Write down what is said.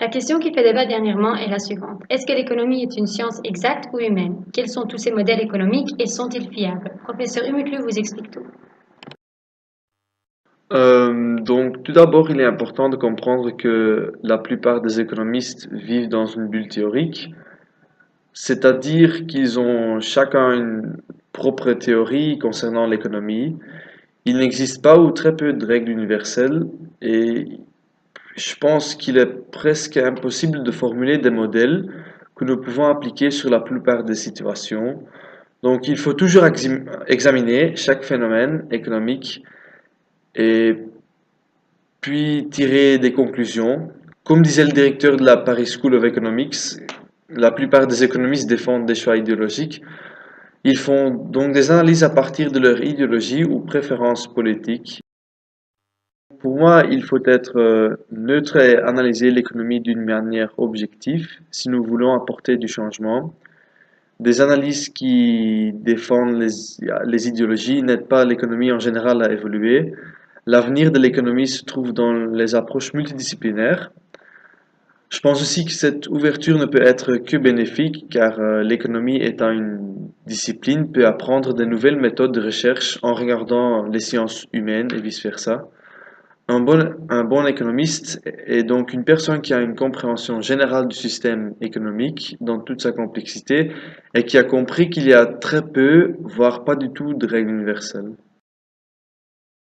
La question qui fait débat dernièrement est la suivante. Est-ce que l'économie est une science exacte ou humaine? Quels sont tous ces modèles économiques et sont-ils fiables? Professeur Humutlu vous explique tout. Donc, tout d'abord, il est important de comprendre que la plupart des économistes vivent dans une bulle théorique, c'est-à-dire qu'ils ont chacun une propre théorie concernant l'économie. Il n'existe pas ou très peu de règles universelles et je pense qu'il est presque impossible de formuler des modèles que nous pouvons appliquer sur la plupart des situations. Donc, il faut toujours examiner chaque phénomène économique et puis tirer des conclusions. Comme disait le directeur de la Paris School of Economics, la plupart des économistes défendent des choix idéologiques. Ils font donc des analyses à partir de leur idéologie ou préférences politiques. Pour moi, il faut être neutre et analyser l'économie d'une manière objective si nous voulons apporter du changement. Des analyses qui défendent les idéologies n'aident pas l'économie en général à évoluer. L'avenir de l'économie se trouve dans les approches multidisciplinaires. Je pense aussi que cette ouverture ne peut être que bénéfique car l'économie étant une discipline peut apprendre de nouvelles méthodes de recherche en regardant les sciences humaines et vice-versa. Un bon économiste est donc une personne qui a une compréhension générale du système économique dans toute sa complexité et qui a compris qu'il y a très peu, voire pas du tout, de règles universelles.